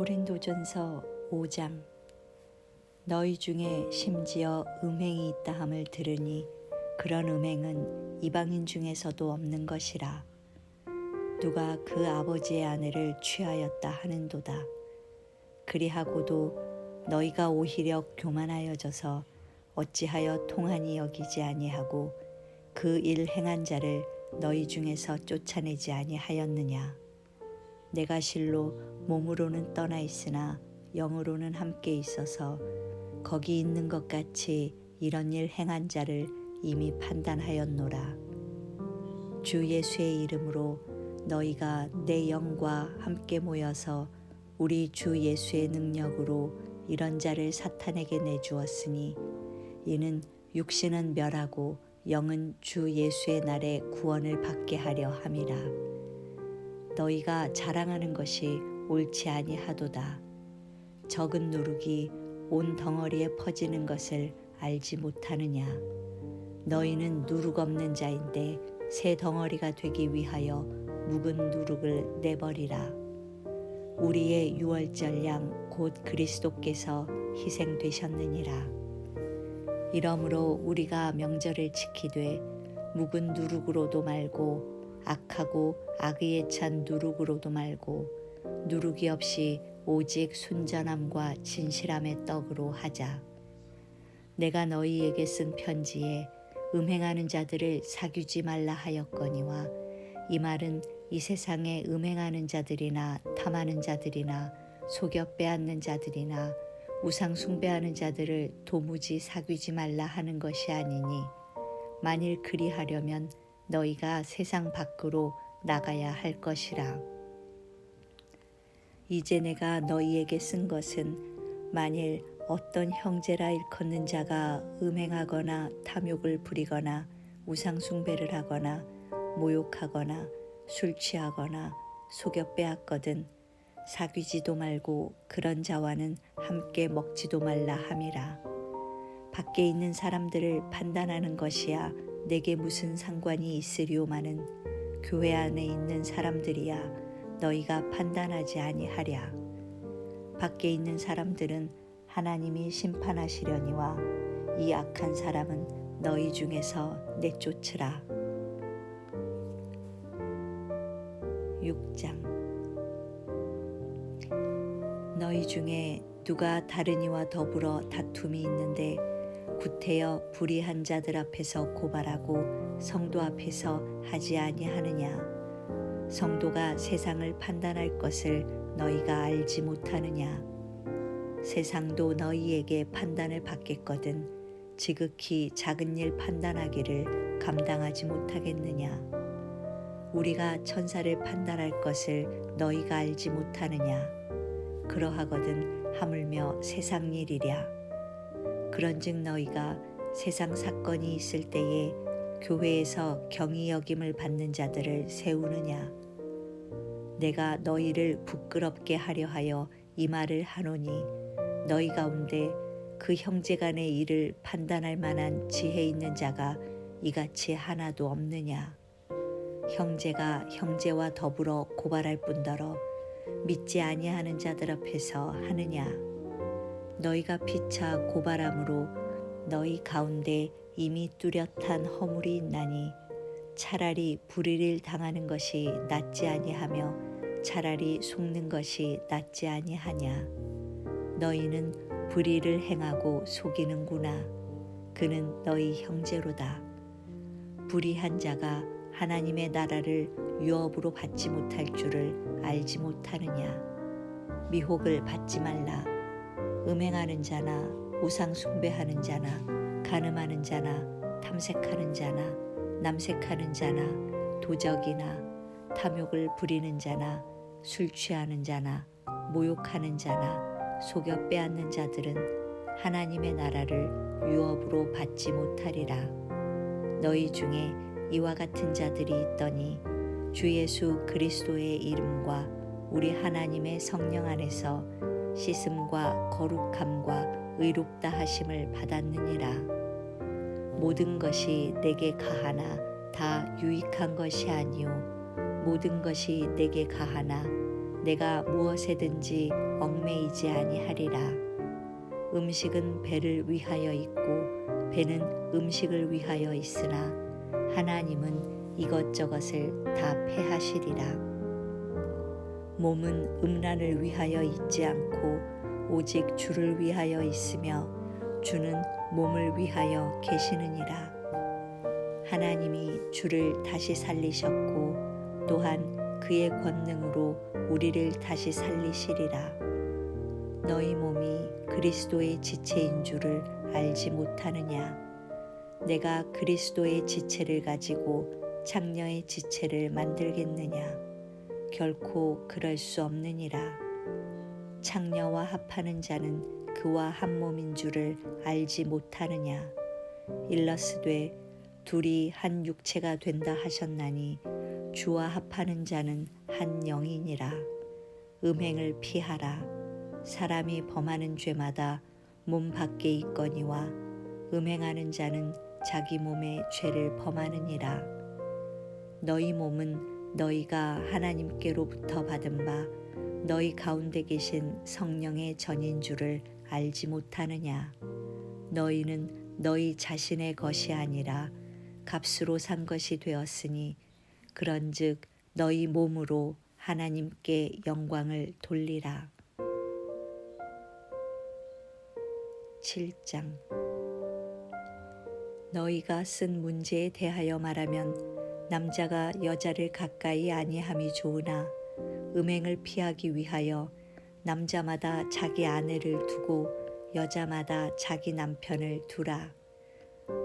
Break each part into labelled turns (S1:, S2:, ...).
S1: 고린도전서 5장. 너희 중에 심지어 음행이 있다 함을 들으니 그런 음행은 이방인 중에서도 없는 것이라. 누가 그 아버지의 아내를 취하였다 하는도다. 그리하고도 너희가 오히려 교만하여져서 어찌하여 통하니 여기지 아니하고 그 일 행한 자를 너희 중에서 쫓아내지 아니하였느냐. 내가 실로 몸으로는 떠나 있으나 영으로는 함께 있어서 거기 있는 것 같이 이런 일 행한 자를 이미 판단하였노라. 주 예수의 이름으로 너희가 내 영과 함께 모여서 우리 주 예수의 능력으로 이런 자를 사탄에게 내주었으니 이는 육신은 멸하고 영은 주 예수의 날에 구원을 받게 하려 함이라. 너희가 자랑하는 것이 옳지 아니하도다. 적은 누룩이 온 덩어리에 퍼지는 것을 알지 못하느냐. 너희는 누룩 없는 자인데 새 덩어리가 되기 위하여 묵은 누룩을 내버리라. 우리의 유월절 양 곧 그리스도께서 희생되셨느니라. 이러므로 우리가 명절을 지키되 묵은 누룩으로도 말고 악하고 악의에 찬 누룩으로도 말고 누룩이 없이 오직 순전함과 진실함의 떡으로 하자. 내가 너희에게 쓴 편지에 음행하는 자들을 사귀지 말라 하였거니와 이 말은 이 세상에 음행하는 자들이나 탐하는 자들이나 속여 빼앗는 자들이나 우상 숭배하는 자들을 도무지 사귀지 말라 하는 것이 아니니 만일 그리하려면 너희가 세상 밖으로 나가야 할 것이라. 이제 내가 너희에게 쓴 것은 만일 어떤 형제라 일컫는 자가 음행하거나 탐욕을 부리거나 우상 숭배를 하거나 모욕하거나 술 취하거나 속여 빼앗거든 사귀지도 말고 그런 자와는 함께 먹지도 말라 함이라. 밖에 있는 사람들을 판단하는 것이야 내게 무슨 상관이 있으리오마는 교회 안에 있는 사람들이야 너희가 판단하지 아니하랴. 밖에 있는 사람들은 하나님이 심판하시려니와 이 악한 사람은 너희 중에서 내쫓으라. 6장. 너희 중에 누가 다른 이와 더불어 다툼이 있는데 구태여 불의한 자들 앞에서 고발하고 성도 앞에서 하지 아니하느냐. 성도가 세상을 판단할 것을 너희가 알지 못하느냐. 세상도 너희에게 판단을 받겠거든 지극히 작은 일 판단하기를 감당하지 못하겠느냐. 우리가 천사를 판단할 것을 너희가 알지 못하느냐. 그러하거든 하물며 세상 일이랴. 그런즉 너희가 세상 사건이 있을 때에 교회에서 경히 여김을 받는 자들을 세우느냐. 내가 너희를 부끄럽게 하려 하여 이 말을 하노니 너희 가운데 그 형제간의 일을 판단할 만한 지혜 있는 자가 이같이 하나도 없느냐. 형제가 형제와 더불어 고발할 뿐더러 믿지 아니하는 자들 앞에서 하느냐. 너희가 피차 고발함으로 너희 가운데 이미 뚜렷한 허물이 있나니 차라리 불의를 당하는 것이 낫지 아니하며 차라리 속는 것이 낫지 아니하냐. 너희는 불의를 행하고 속이는구나. 그는 너희 형제로다. 불의한 자가 하나님의 나라를 유업으로 받지 못할 줄을 알지 못하느냐. 미혹을 받지 말라. 음행하는 자나 우상 숭배하는 자나 간음하는 자나 탐색하는 자나 남색하는 자나 도적이나 탐욕을 부리는 자나 술 취하는 자나 모욕하는 자나 속여 빼앗는 자들은 하나님의 나라를 유업으로 받지 못하리라. 너희 중에 이와 같은 자들이 있더니 주 예수 그리스도의 이름과 우리 하나님의 성령 안에서 씻음과 거룩함과 의롭다 하심을 받았느니라. 모든 것이 내게 가하나 다 유익한 것이 아니요 모든 것이 내게 가하나 내가 무엇에든지 얽매이지 아니하리라. 음식은 배를 위하여 있고 배는 음식을 위하여 있으나 하나님은 이것저것을 다 패하시리라. 몸은 음란을 위하여 있지 않고 오직 주를 위하여 있으며 주는 몸을 위하여 계시느니라. 하나님이 주를 다시 살리셨고 또한 그의 권능으로 우리를 다시 살리시리라. 너희 몸이 그리스도의 지체인 줄을 알지 못하느냐? 내가 그리스도의 지체를 가지고 창녀의 지체를 만들겠느냐? 결코 그럴 수 없느니라. 창녀와 합하는 자는 그와 한 몸인 줄을 알지 못하느냐? 일러스되 둘이 한 육체가 된다 하셨나니 주와 합하는 자는 한 영이니라. 음행을 피하라. 사람이 범하는 죄마다 몸 밖에 있거니와 음행하는 자는 자기 몸에 죄를 범하느니라. 너희 몸은 너희가 하나님께로부터 받은 바 너희 가운데 계신 성령의 전인 줄을 알지 못하느냐? 너희는 너희 자신의 것이 아니라 값으로 산 것이 되었으니 그런즉 너희 몸으로 하나님께 영광을 돌리라. 7장. 너희가 쓴 문제에 대하여 말하면 남자가 여자를 가까이 아니함이 좋으나 음행을 피하기 위하여 남자마다 자기 아내를 두고 여자마다 자기 남편을 두라.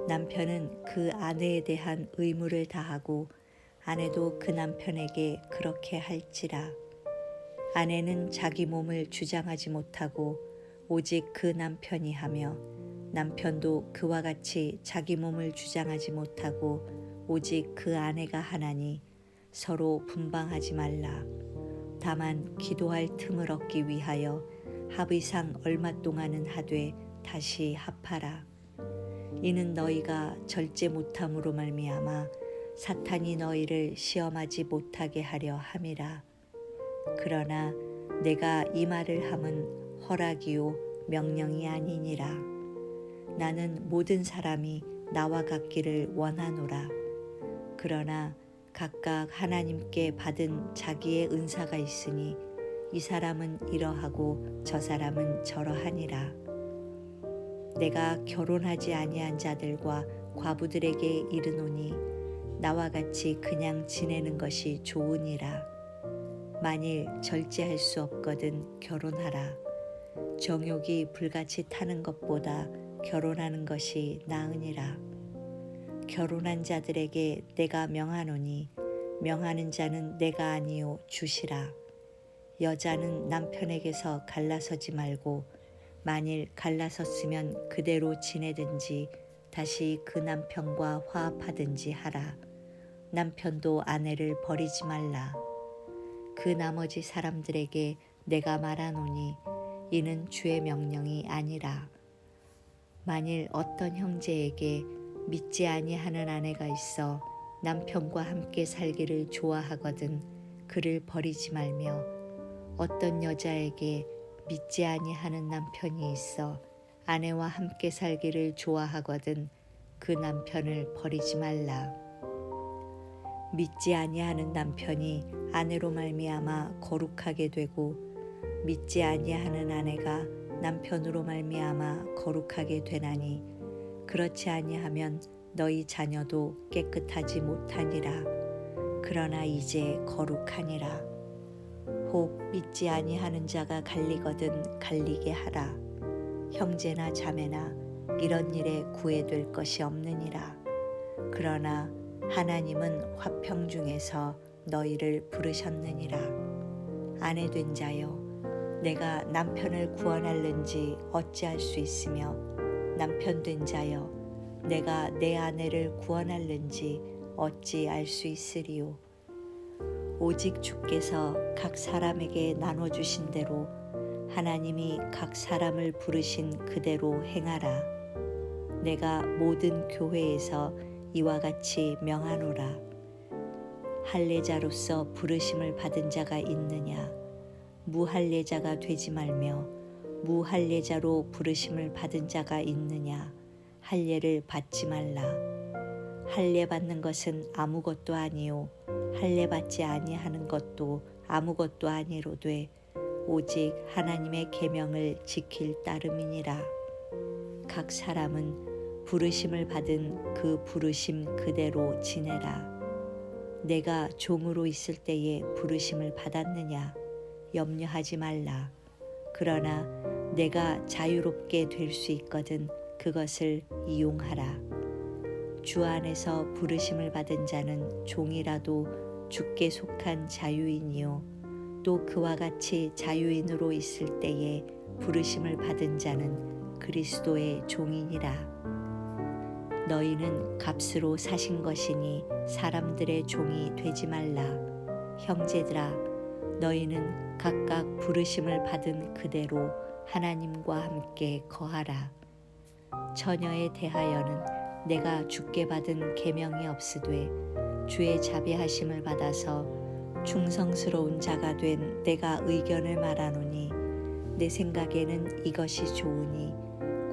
S1: 남편은 그 아내에 대한 의무를 다하고 아내도 그 남편에게 그렇게 할지라. 아내는 자기 몸을 주장하지 못하고 오직 그 남편이 하며 남편도 그와 같이 자기 몸을 주장하지 못하고 오직 그 아내가 하나니 서로 분방하지 말라. 다만 기도할 틈을 얻기 위하여 합의상 얼마 동안은 하되 다시 합하라. 이는 너희가 절제 못함으로 말미암아 사탄이 너희를 시험하지 못하게 하려 함이라. 그러나 내가 이 말을 함은 허락이요 명령이 아니니라. 나는 모든 사람이 나와 같기를 원하노라. 그러나 각각 하나님께 받은 자기의 은사가 있으니 이 사람은 이러하고 저 사람은 저러하니라. 내가 결혼하지 아니한 자들과 과부들에게 이르노니 나와 같이 그냥 지내는 것이 좋으니라. 만일 절제할 수 없거든 결혼하라. 정욕이 불같이 타는 것보다 결혼하는 것이 나으니라. 결혼한 자들에게 내가 명하노니 명하는 자는 내가 아니요 주시라. 여자는 남편에게서 갈라서지 말고 만일 갈라섰으면 그대로 지내든지 다시 그 남편과 화합하든지 하라. 남편도 아내를 버리지 말라. 그 나머지 사람들에게 내가 말하노니 이는 주의 명령이 아니라. 만일 어떤 형제에게 믿지 아니하는 아내가 있어 남편과 함께 살기를 좋아하거든 그를 버리지 말며 어떤 여자에게 믿지 아니하는 남편이 있어 아내와 함께 살기를 좋아하거든 그 남편을 버리지 말라. 믿지 아니하는 남편이 아내로 말미암아 거룩하게 되고 믿지 아니하는 아내가 남편으로 말미암아 거룩하게 되나니 그렇지 아니하면 너희 자녀도 깨끗하지 못하니라. 그러나 이제 거룩하니라. 혹 믿지 아니하는 자가 갈리거든 갈리게 하라. 형제나 자매나 이런 일에 구애될 것이 없느니라. 그러나 하나님은 화평 중에서 너희를 부르셨느니라. 아내 된 자여, 내가 남편을 구원할는지 어찌할 수 있으며 남편 된 자여, 내가 내 아내를 구원할는지 어찌 알 수 있으리요. 오직 주께서 각 사람에게 나눠주신 대로 하나님이 각 사람을 부르신 그대로 행하라. 내가 모든 교회에서 이와 같이 명하노라. 할례자로서 부르심을 받은 자가 있느냐? 무할례자가 되지 말며 무할례자로 부르심을 받은 자가 있느냐 할례를 받지 말라. 할례 받는 것은 아무것도 아니요 할례 받지 아니하는 것도 아무것도 아니로되 오직 하나님의 계명을 지킬 따름이니라. 각 사람은 부르심을 받은 그 부르심 그대로 지내라. 내가 종으로 있을 때에 부르심을 받았느냐 염려하지 말라. 그러나 내가 자유롭게 될 수 있거든 그것을 이용하라. 주 안에서 부르심을 받은 자는 종이라도 주께 속한 자유인이요 또 그와 같이 자유인으로 있을 때에 부르심을 받은 자는 그리스도의 종이니라. 너희는 값으로 사신 것이니 사람들의 종이 되지 말라. 형제들아, 너희는 각각 부르심을 받은 그대로 하나님과 함께 거하라. 처녀에 대하여는 내가 주께 받은 계명이 없으되 주의 자비하심을 받아서 충성스러운 자가 된 내가 의견을 말하노니 내 생각에는 이것이 좋으니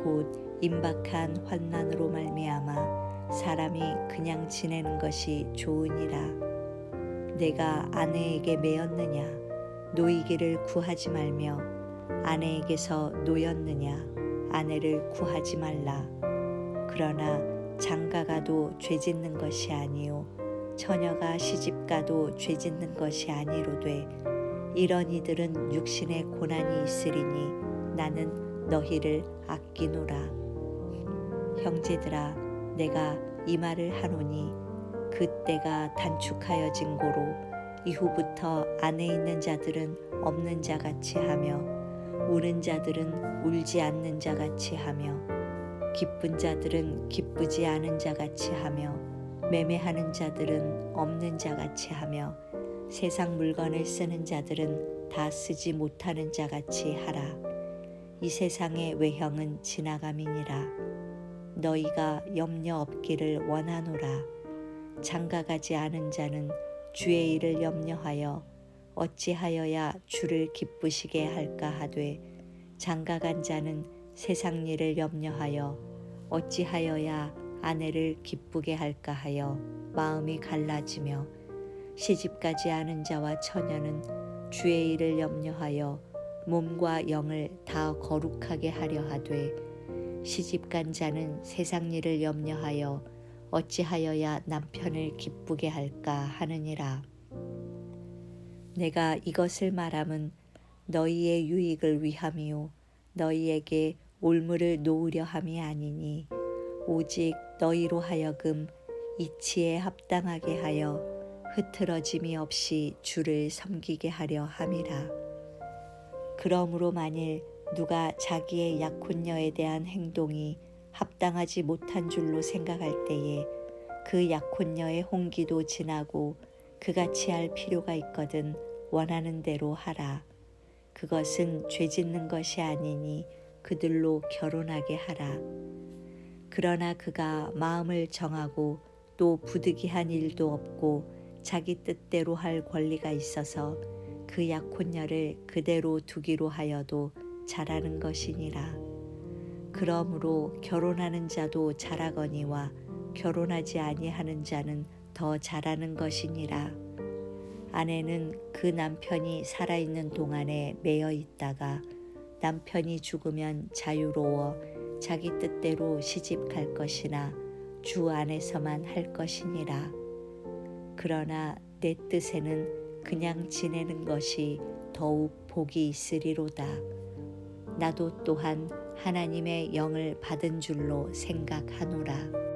S1: 곧 임박한 환난으로 말미암아 사람이 그냥 지내는 것이 좋으니라. 내가 아내에게 매였느냐 노이기를 구하지 말며 아내에게서 노였느냐 아내를 구하지 말라. 그러나 장가가도 죄짓는 것이 아니요 처녀가 시집가도 죄짓는 것이 아니로되 이런 이들은 육신의 고난이 있으리니 나는 너희를 아끼노라. 형제들아, 내가 이 말을 하노니 그때가 단축하여진 고로 이후부터 안에 있는 자들은 없는 자같이 하며 우는 자들은 울지 않는 자같이 하며 기쁜 자들은 기쁘지 않은 자같이 하며 매매하는 자들은 없는 자같이 하며 세상 물건을 쓰는 자들은 다 쓰지 못하는 자같이 하라. 이 세상의 외형은 지나감이니라. 너희가 염려 없기를 원하노라. 장가가지 않은 자는 주의 일을 염려하여 어찌하여야 주를 기쁘시게 할까 하되 장가간 자는 세상 일을 염려하여 어찌하여야 아내를 기쁘게 할까 하여 마음이 갈라지며 시집가지 않은 자와 처녀는 주의 일을 염려하여 몸과 영을 다 거룩하게 하려 하되 시집간 자는 세상 일을 염려하여 어찌하여야 남편을 기쁘게 할까 하느니라. 내가 이것을 말함은 너희의 유익을 위함이요 너희에게 올무를 놓으려 함이 아니니 오직 너희로 하여금 이치에 합당하게 하여 흐트러짐이 없이 주를 섬기게 하려 함이라. 그러므로 만일 누가 자기의 약혼녀에 대한 행동이 합당하지 못한 줄로 생각할 때에 그 약혼녀의 홍기도 지나고 그같이 할 필요가 있거든 원하는 대로 하라. 그것은 죄짓는 것이 아니니 그들로 결혼하게 하라. 그러나 그가 마음을 정하고 또 부득이한 일도 없고 자기 뜻대로 할 권리가 있어서 그 약혼녀를 그대로 두기로 하여도 잘하는 것이니라. 그러므로 결혼하는 자도 잘하거니와 결혼하지 아니하는 자는 더 잘하는 것이니라. 아내는 그 남편이 살아있는 동안에 매여 있다가 남편이 죽으면 자유로워 자기 뜻대로 시집갈 것이나 주 안에서만 할 것이니라. 그러나 내 뜻에는 그냥 지내는 것이 더욱 복이 있으리로다. 나도 또한 하나님의 영을 받은 줄로 생각하노라.